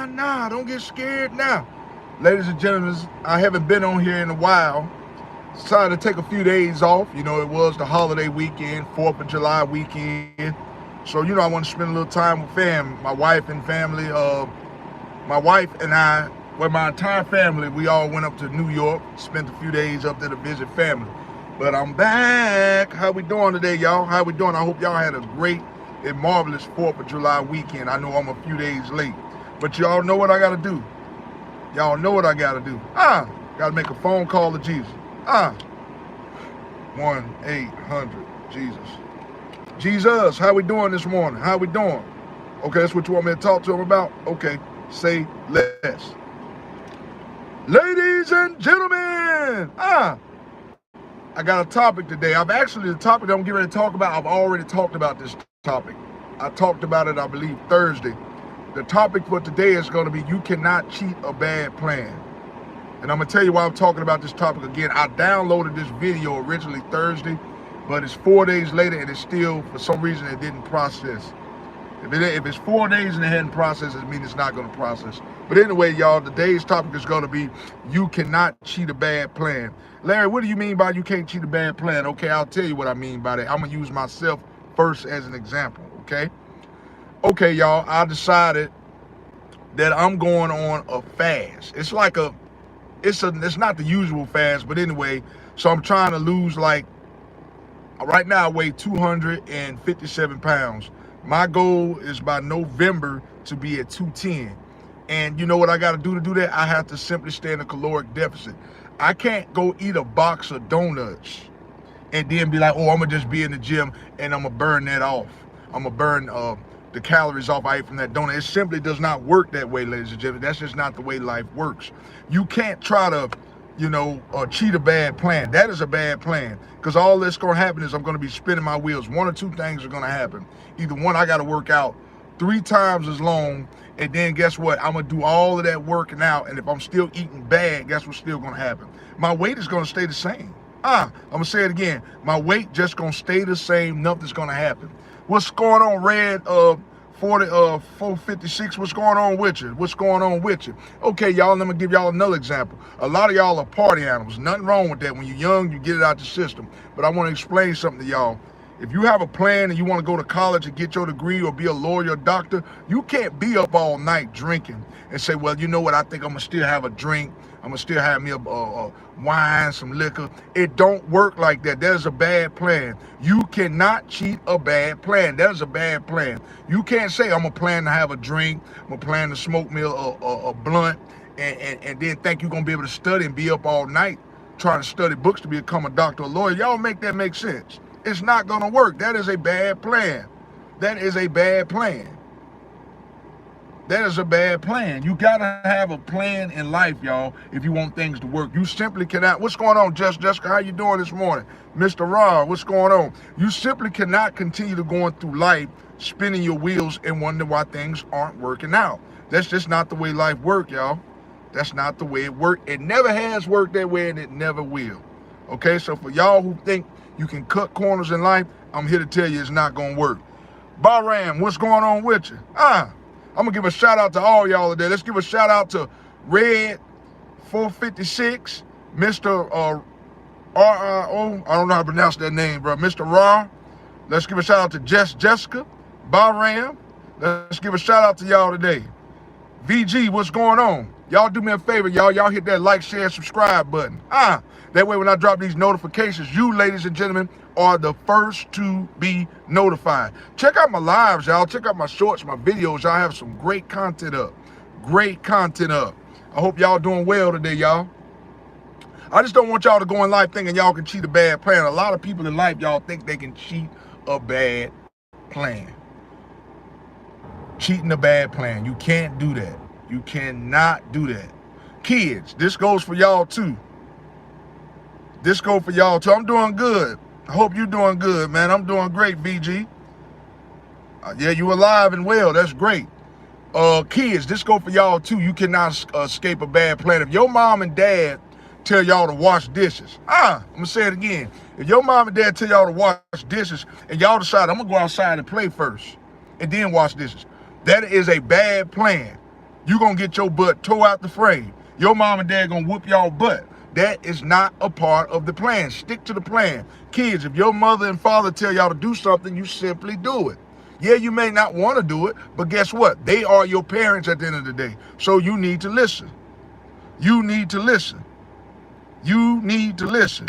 Nah. Don't get scared now. Ladies and gentlemen, I haven't been on here in a while. Decided to take a few days off. You know, it was the holiday weekend, 4th of July weekend. So, you know, I want to spend a little time with my wife and family. My wife and I, well, my entire family, we all went up to New York, spent a few days up there to visit family. But I'm back. How we doing today, y'all? How we doing? I hope y'all had a great and marvelous 4th of July weekend. I know I'm a few days late, but y'all know what I got to do. Y'all know what I got to do. Got to make a phone call to Jesus. 1-800-Jesus. Jesus, how we doing this morning? How we doing? Okay, that's what you want me to talk to him about? Okay, say less. Ladies and gentlemen, I got a topic today. The topic that I'm getting ready to talk about, I've already talked about this topic. I talked about it, I believe, Thursday. The topic for today is going to be, you cannot cheat a bad plan. And I'm going to tell you why I'm talking about this topic again. I downloaded this video originally Thursday, but it's 4 days later and it's still, for some reason, it didn't process. If it's 4 days and it hadn't processed, it means it's not going to process. But anyway, y'all, today's topic is going to be, you cannot cheat a bad plan. Larry, what do you mean by you can't cheat a bad plan? Okay, I'll tell you what I mean by that. I'm going to use myself first as an example, okay? Okay, y'all, I decided that I'm going on a fast. It's not the usual fast, but anyway, so I'm trying to lose, like, right now I weigh 257 pounds. My goal is by November to be at 210. And you know what I got to do that? I have to simply stay in a caloric deficit. I can't go eat a box of donuts and then be like, oh, I'm going to just be in the gym and I'm going to burn that off. I'm going to burn the calories off I ate from that donut. It simply does not work that way, ladies and gentlemen. That's just not the way life works. You can't try to, cheat a bad plan. That is a bad plan, because all that's going to happen is I'm going to be spinning my wheels. One or two things are going to happen. Either one, I got to work out 3 times as long, and then guess what? I'm going to do all of that working out, and if I'm still eating bad, guess what's still going to happen? My weight is going to stay the same. I'm going to say it again. My weight just going to stay the same. Nothing's going to happen. What's going on, Red? 456, what's going on with you? What's going on with you? Okay, y'all, let me give y'all another example. A lot of y'all are party animals. Nothing wrong with that. When you're young, you get it out the system. But I want to explain something to y'all. If you have a plan and you want to go to college and get your degree or be a lawyer or doctor, you can't be up all night drinking and say, well, you know what, I think I'm going to still have a drink. I'm going to still have me a wine, some liquor. It don't work like that. That is a bad plan. You cannot cheat a bad plan. That is a bad plan. You can't say, I'm going to plan to have a drink, I'm going to plan to smoke me a blunt, and then think you're going to be able to study and be up all night trying to study books to become a doctor or lawyer. Y'all make that make sense. It's not going to work. That is a bad plan. That is a bad plan. That is a bad plan. You got to have a plan in life, y'all, if you want things to work. You simply cannot. What's going on, Jessica? How you doing this morning? Mr. Ra, what's going on? You simply cannot continue to going through life spinning your wheels and wonder why things aren't working out. That's just not the way life works, y'all. That's not the way it works. It never has worked that way, and it never will. Okay, so for y'all who think you can cut corners in life, I'm here to tell you it's not going to work. Bahram, what's going on with you? I'm going to give a shout out to all y'all today. Let's give a shout out to Red 456, Mr. RRO, I don't know how to pronounce that name, bro. Mr. Ra. Let's give a shout out to Jessica, Bahram. Let's give a shout out to y'all today. VG, what's going on? Y'all do me a favor, y'all. Y'all hit that like, share, subscribe button. That way when I drop these notifications, you, ladies and gentlemen, are the first to be notified. Check out my lives, y'all. Check out my shorts, my videos. Y'all have some great content up. Great content up. I hope y'all doing well today, y'all. I just don't want y'all to go in life thinking y'all can cheat a bad plan. A lot of people in life, y'all think they can cheat a bad plan. Cheating a bad plan. You can't do that. You cannot do that. Kids, this goes for y'all too. This goes for y'all too. I'm doing good. I hope you're doing good, man. I'm doing great, VG. Yeah, you alive and well. That's great. Kids, this go for y'all too. You cannot escape a bad plan. If your mom and dad tell y'all to wash dishes, I'm gonna say it again. If your mom and dad tell y'all to wash dishes and y'all decide, I'm gonna go outside and play first and then wash dishes, that is a bad plan. You gonna get your butt tore out the frame. Your mom and dad gonna whoop y'all butt. That is not a part of the plan. Stick to the plan. Kids, if your mother and father tell y'all to do something, you simply do it. Yeah, you may not want to do it, but guess what? They are your parents at the end of the day. So you need to listen. You need to listen. You need to listen.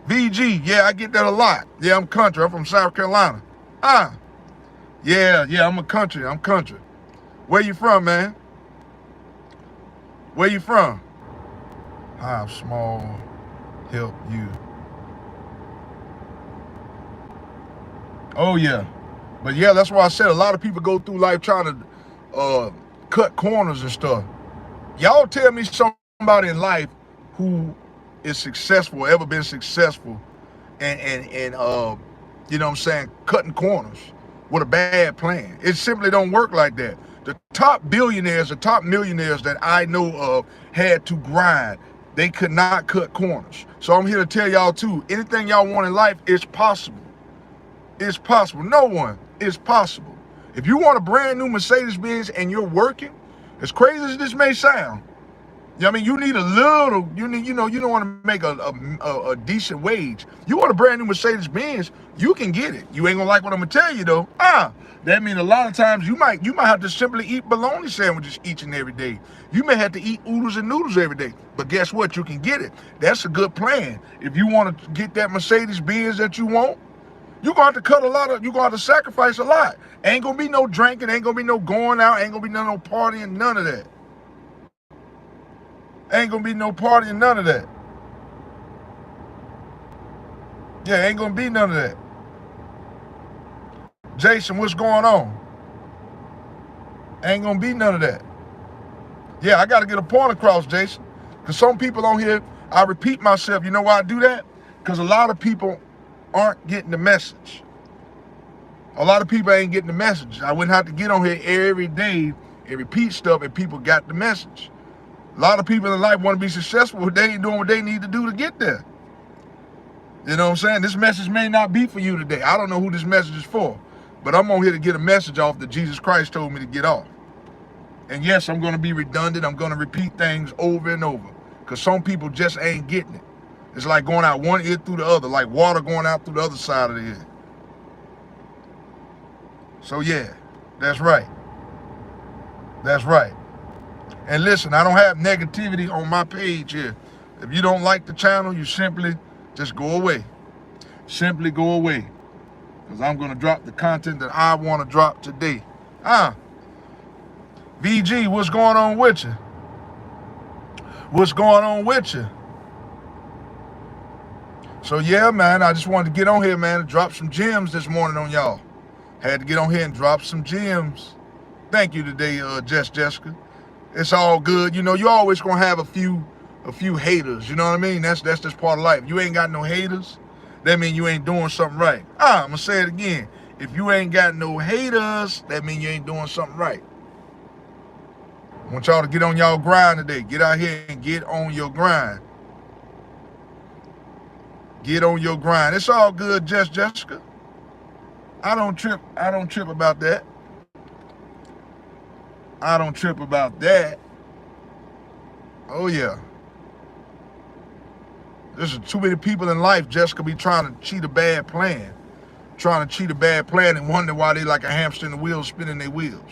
VG, yeah, I get that a lot. Yeah, I'm country. I'm from South Carolina. Yeah, I'm a country. I'm country. Where you from, man? Where you from? How small help you? Oh, yeah. But yeah, that's why I said a lot of people go through life trying to cut corners and stuff. Y'all tell me somebody in life who is successful, ever been successful, and you know what I'm saying, cutting corners with a bad plan. It simply don't work like that. The top billionaires, the top millionaires that I know of had to grind. They could not cut corners. So I'm here to tell y'all too, anything y'all want in life is possible. It's possible. No one is possible. If you want a brand new Mercedes-Benz and you're working, as crazy as this may sound, you know what I mean, you need a little, you don't want to make a decent wage. You want a brand new Mercedes-Benz, you can get it. You ain't gonna like what I'm gonna tell you though. That means a lot of times you might have to simply eat bologna sandwiches each and every day. You may have to eat oodles and noodles every day. But guess what? You can get it. That's a good plan. If you want to get that Mercedes-Benz that you want, you're gonna have to you're gonna have to sacrifice a lot. Ain't gonna be no drinking, ain't gonna be no going out, ain't gonna be no partying, none of that. Ain't gonna be no partying, none of that. Yeah, ain't gonna be none of that. Jason, what's going on? Ain't gonna be none of that. Yeah, I gotta get a point across, Jason. Because some people on here, I repeat myself, you know why I do that? Because a lot of people aren't getting the message. A lot of people ain't getting the message. I wouldn't have to get on here every day and repeat stuff if people got the message. A lot of people in life want to be successful, but they ain't doing what they need to do to get there. You know what I'm saying? This message may not be for you today. I don't know who this message is for, but I'm on here to get a message off that Jesus Christ told me to get off. And yes, I'm going to be redundant. I'm going to repeat things over and over because some people just ain't getting it. It's like going out one ear through the other, like water going out through the other side of the ear. So yeah, that's right. That's right. And listen, I don't have negativity on my page here. If you don't like the channel, you simply just go away. Simply go away. Because I'm going to drop the content that I want to drop today. VG, what's going on with you? What's going on with you? So yeah, man, I just wanted to get on here, man, and drop some gems this morning on y'all. Had to get on here and drop some gems. Thank you today, Jessica. It's all good. You know, you always gonna have a few haters. You know what I mean? That's just part of life. You ain't got no haters, that mean you ain't doing something right. I'm gonna say it again. If you ain't got no haters, that mean you ain't doing something right. I want y'all to get on y'all grind today. Get out here and get on your grind. Get on your grind. It's all good, Jessica. I don't trip about that. I don't trip about that. Oh yeah. There's too many people in life, Jessica, be trying to cheat a bad plan. Trying to cheat a bad plan and wonder why they like a hamster in the wheel spinning their wheels.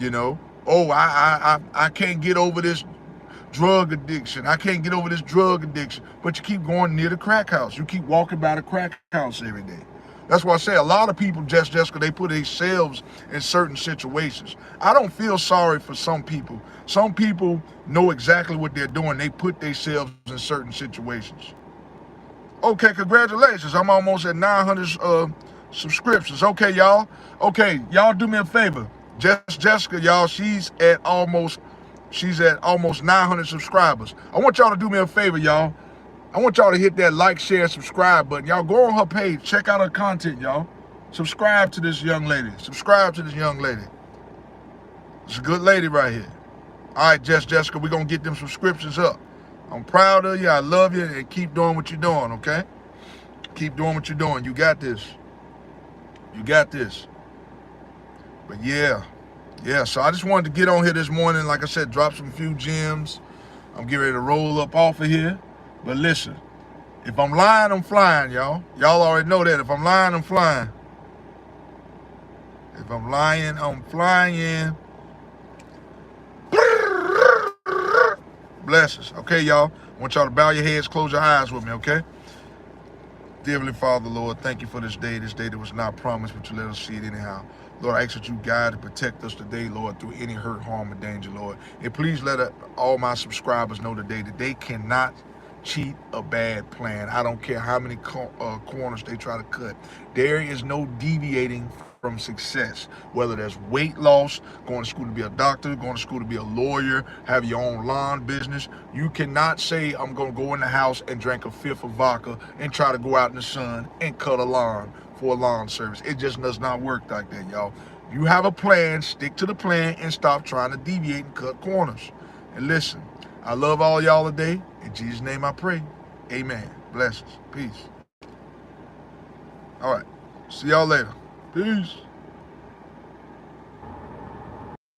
You know? Oh, I can't get over this drug addiction. I can't get over this drug addiction. But you keep going near the crack house. You keep walking by the crack house every day. That's why I say a lot of people, Jessica, they put themselves in certain situations. I don't feel sorry for some people. Some people know exactly what they're doing. They put themselves in certain situations. Okay, congratulations. I'm almost at 900 subscriptions. Okay, y'all. Okay, y'all do me a favor. Jessica, y'all, she's at almost 900 subscribers. I want y'all to do me a favor, y'all. I want y'all to hit that like, share, subscribe button. Y'all go on her page. Check out her content, y'all. Subscribe to this young lady. Subscribe to this young lady. It's a good lady right here. All right, Jessica, we're going to get them subscriptions up. I'm proud of you. I love you. And keep doing what you're doing, okay? Keep doing what you're doing. You got this. You got this. But yeah, Yeah, so I just wanted to get on here this morning. Like I said, drop some few gems. I'm getting ready to roll up off of here. But listen, if I'm lying, I'm flying, y'all. Y'all already know that. If I'm lying, I'm flying. If I'm lying, I'm flying. Blessings. Okay, y'all. I want y'all to bow your heads, close your eyes with me, okay? Dear Heavenly Father, Lord, thank you for this day that was not promised, but you let us see it anyhow. Lord, I ask that you guide and protect us today, Lord, through any hurt, harm, or danger, Lord. And please let all my subscribers know today that they cannot cheat a bad plan. I don't care how many corners they try to cut. There is no deviating from success, whether that's weight loss, going to school to be a doctor, going to school to be a lawyer, have your own lawn business. You cannot say, I'm going to go in the house and drink a fifth of vodka and try to go out in the sun and cut a lawn for a lawn service. It just does not work like that, y'all. You have a plan, stick to the plan, and stop trying to deviate and cut corners. And listen, I love all y'all today. In Jesus' name I pray. Amen. Blessings. Peace. All right. See y'all later. Peace.